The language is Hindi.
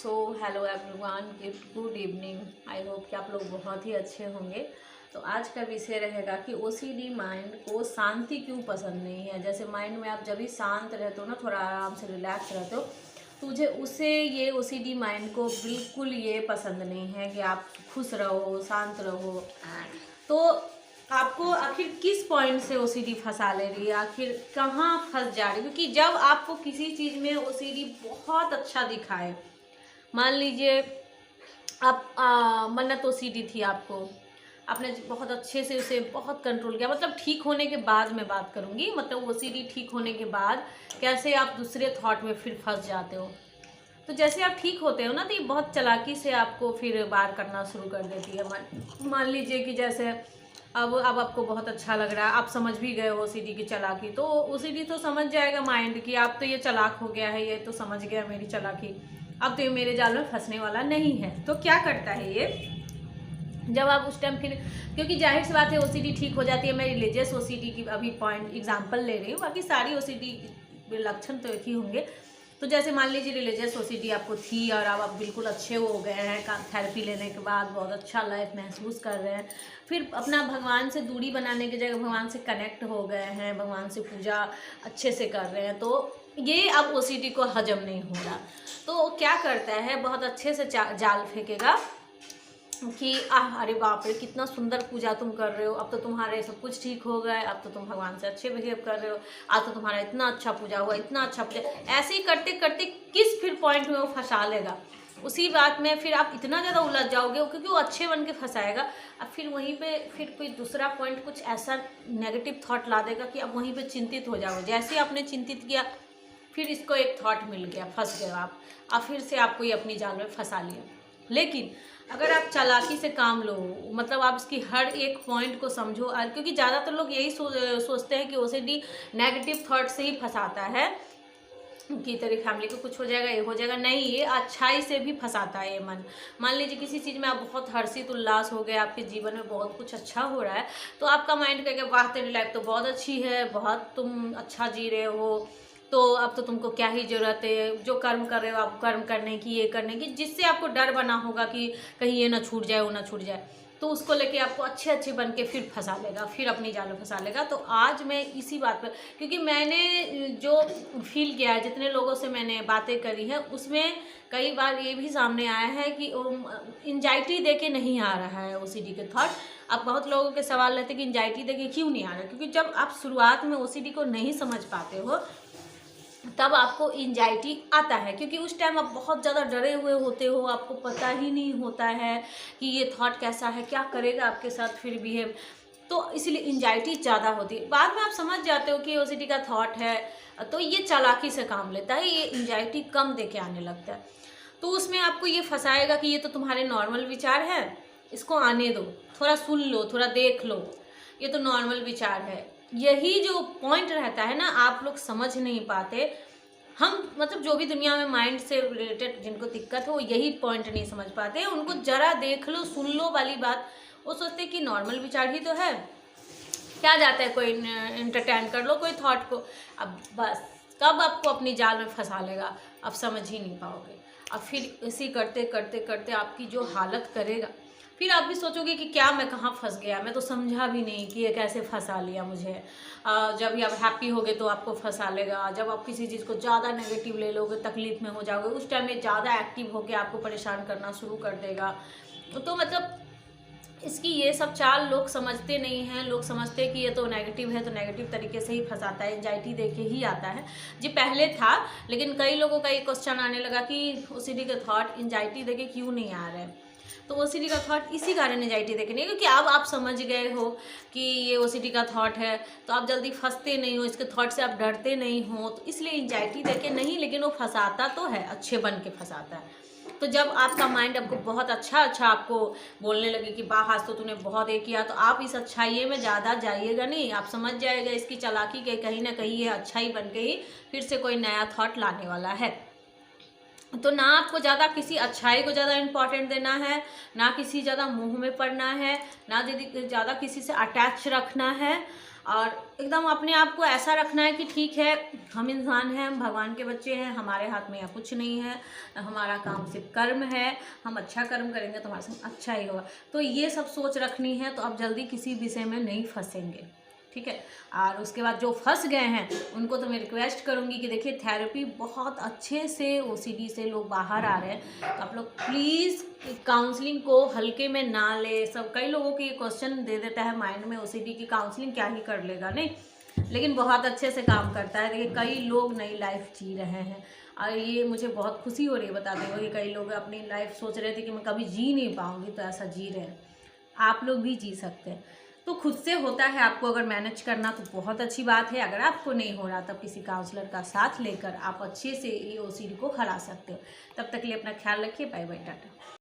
So hello everyone, good evening. I hope कि आप लोग बहुत ही अच्छे होंगे। तो आज का विषय रहेगा कि ओसीडी माइंड को शांति क्यों पसंद नहीं है। जैसे माइंड में आप जब भी शांत रहते हो ना, थोड़ा आराम से रिलैक्स रहते हो, तो मुझे उसे ये ओसीडी माइंड को बिल्कुल ये पसंद नहीं है कि आप खुश रहो, शांत रहो। तो आपको आखिर किस पॉइंट से ओसीडी फंसा ले रही है, आखिर कहाँ फंस जा रही है? क्योंकि जब आपको किसी चीज़ में ओसीडी बहुत अच्छा दिखाए, मान लीजिए आप मन्नत ओसीडी थी आपको, आपने बहुत अच्छे से उसे बहुत कंट्रोल किया, मतलब ठीक होने के बाद मैं बात करूँगी, मतलब ओसीडी ठीक होने के बाद कैसे आप दूसरे थॉट में फिर फंस जाते हो। तो जैसे आप ठीक होते हो ना, तो ये बहुत चालाकी से आपको फिर बार करना शुरू कर देती है। मान लीजिए कि जैसे अब आपको बहुत अच्छा लग रहा है, आप समझ भी गए हो ओसीडी की चालाकी, तो ओसीडी तो समझ जाएगा माइंड की आप तो ये चालाक हो गया है, ये तो समझ गया मेरी चालाकी, अब तो ये मेरे जाल में फंसने वाला नहीं है। तो क्या करता है ये, जब आप उस टाइम फिर, क्योंकि जाहिर सी बात है ओसीडी ठीक हो जाती है। मैं रिलीजियस ओसीडी की अभी पॉइंट एग्जांपल ले रही हूँ, बाकी सारी ओसीडी लक्षण तो एक ही होंगे। तो जैसे मान लीजिए रिलीजियस ओसीडी आपको थी और अब आप बिल्कुल अच्छे हो गए हैं, थेरेपी लेने के बाद बहुत अच्छा लाइफ महसूस कर रहे हैं, फिर अपना भगवान से दूरी बनाने की जगह भगवान से कनेक्ट हो गए हैं, भगवान से पूजा अच्छे से कर रहे हैं, तो ये अब ओसीडी को हजम नहीं हो रहा। तो क्या करता है, बहुत अच्छे से जाल फेंकेगा कि अरे बाप रे, कितना सुंदर पूजा तुम कर रहे हो, अब तो तुम्हारे सब कुछ ठीक हो गए, अब तो तुम भगवान से अच्छे बिहेव कर रहे हो, आज तो तुम्हारा इतना अच्छा पूजा हुआ, इतना अच्छा पूजा। ऐसे ही करते करते किस फिर पॉइंट में वो फंसा लेगा, उसी बात में फिर आप इतना ज़्यादा उलझ जाओगे, क्योंकि वो अच्छे बन के फंसाएगा। अब फिर वहीं पे फिर कोई दूसरा पॉइंट कुछ ऐसा नेगेटिव थॉट ला देगा कि अब वहीं पे चिंतित हो जाओगे। जैसे आपने चिंतित किया, फिर इसको एक थॉट मिल गया, फंस गए आप, अब फिर से आपको ये अपनी जाल में फंसा लिया। लेकिन अगर आप चालाकी से काम लो, मतलब आप इसकी हर एक पॉइंट को समझो, क्योंकि ज़्यादातर लोग यही सोचते हैं कि ओसीडी नेगेटिव थॉट से ही फंसाता है कि तेरी फैमिली को कुछ हो जाएगा, ये हो जाएगा। नहीं, ये अच्छाई से भी फंसाता है ये मन। मान लीजिए किसी चीज़ में आप बहुत हर्षित उल्लास हो गए, आपके जीवन में बहुत कुछ अच्छा हो रहा है, तो आपका माइंड कहेगा वाह तेरी लाइफ तो बहुत अच्छी है, बहुत तुम अच्छा जी रहे हो, तो अब तो तुमको क्या ही ज़रूरत है, जो कर्म कर रहे हो आप कर्म करने की, ये करने की, जिससे आपको डर बना होगा कि कहीं ये ना छूट जाए, वो ना छूट जाए, तो उसको लेके आपको अच्छे अच्छे बन के फिर फंसा लेगा, फिर अपनी जाल में फंसा लेगा। तो आज मैं इसी बात पर, क्योंकि मैंने जो फील किया है, जितने लोगों से मैंने बातें करी है, उसमें कई बार ये भी सामने आया है कि एंजाइटी दे के नहीं आ रहा है ओसीडी के थॉट। अब बहुत लोगों के सवाल रहते हैं कि एंजाइटी दे के क्यों नहीं आ रहा है, क्योंकि जब आप शुरुआत में ओसीडी को नहीं समझ पाते हो तब आपको एंजाइटी आता है, क्योंकि उस टाइम आप बहुत ज़्यादा डरे हुए होते हो, आपको पता ही नहीं होता है कि ये थॉट कैसा है, क्या करेगा आपके साथ फिर बिहेव, तो इसलिए एंजाइटी ज़्यादा होती है। बाद में आप समझ जाते हो कि ओसीडी का थॉट है, तो ये चालाकी से काम लेता है, ये एंजाइटी कम दे के आने लगता है। तो उसमें आपको ये फंसाएगा कि ये तो तुम्हारे नॉर्मल विचार है, इसको आने दो, थोड़ा सुन लो, थोड़ा देख लो, ये तो नॉर्मल विचार है। यही जो पॉइंट रहता है ना, आप लोग समझ नहीं पाते। हम मतलब जो भी दुनिया में माइंड से रिलेटेड जिनको दिक्कत हो, यही पॉइंट नहीं समझ पाते। उनको जरा देख लो, सुन लो वाली बात, वो सोचते कि नॉर्मल विचार ही तो है, क्या जाता है, कोई एंटरटेन कर लो कोई थॉट को। अब बस कब आपको अपनी जाल में फंसा लेगा, आप समझ ही नहीं पाओगे। अब फिर इसी करते करते करते आपकी जो हालत करेगा, फिर आप भी सोचोगे कि क्या मैं कहाँ फंस गया, मैं तो समझा भी नहीं कि ये कैसे फंसा लिया मुझे। जब भी आप हैप्पी होगे तो आपको फंसा लेगा, जब आप किसी चीज़ को ज़्यादा नेगेटिव ले लोगे, तकलीफ में हो जाओगे, उस टाइम में ज़्यादा एक्टिव होकर आपको परेशान करना शुरू कर देगा। तो मतलब इसकी ये सब चाल लोग समझते नहीं हैं। लोग समझते हैं कि ये तो नेगेटिव है, तो नेगेटिव तरीके से ही फंसाता है, एंजाइटी दे के ही आता है। जी पहले था, लेकिन कई लोगों का ये क्वेश्चन आने लगा कि ओसीडी के थॉट एंजाइटी दे के क्यों नहीं आ रहे हैं। तो ओसीडी का थॉट इसी कारण एंजाइटी देके नहीं, क्योंकि अब आप समझ गए हो कि ये ओसीडी का थॉट है, तो आप जल्दी फंसते नहीं हो, इसके थॉट से आप डरते नहीं हो, तो इसलिए एंजाइटी देके नहीं, लेकिन वो फंसाता तो है, अच्छे बन के फंसाता है। तो जब आपका माइंड आपको बहुत अच्छा आपको बोलने लगे कि वाह आज तो तूने बहुत ये किया, तो आप इस अच्छाई में ज़्यादा जाइएगा नहीं, आप समझ जाएगा इसकी चालाकी के कहीं ना कहीं ये अच्छाई बन के ही फिर से कोई नया थॉट लाने वाला है। तो ना आपको ज़्यादा किसी अच्छाई को ज़्यादा इम्पॉर्टेंट देना है, ना किसी ज़्यादा मुंह में पड़ना है, ना ज़्यादा किसी से अटैच रखना है, और एकदम अपने आप को ऐसा रखना है कि ठीक है, हम इंसान हैं, हम भगवान के बच्चे हैं, हमारे हाथ में या कुछ नहीं है, हमारा काम सिर्फ कर्म है, हम अच्छा कर्म करेंगे तो हमारे साथ अच्छा ही होगा। तो ये सब सोच रखनी है, तो आप जल्दी किसी विषय में नहीं फंसेंगे, ठीक है। और उसके बाद जो फंस गए हैं उनको तो मैं रिक्वेस्ट करूँगी कि देखिए थेरेपी बहुत अच्छे से ओसीडी से लोग बाहर आ रहे हैं, तो आप लोग प्लीज़ काउंसलिंग को हल्के में ना ले। सब कई लोगों के ये क्वेश्चन दे देता है माइंड में, ओसीडी की काउंसलिंग क्या ही कर लेगा, नहीं, लेकिन बहुत अच्छे से काम करता है। देखिए कई लोग नई लाइफ जी रहे हैं, और ये मुझे बहुत खुशी हो रही है बताते हुए कि कई लोग अपनी लाइफ सोच रहे थे कि मैं कभी जी नहीं पाऊँगी, तो ऐसा जी रहे हैं। आप लोग भी जी सकते हैं। तो खुद से होता है, आपको अगर मैनेज करना तो बहुत अच्छी बात है। अगर आपको नहीं हो रहा तब किसी काउंसलर का साथ लेकर आप अच्छे से ये ओसीडी को हरा सकते हो। तब तक के लिए अपना ख्याल रखिए। Bye bye, Tata.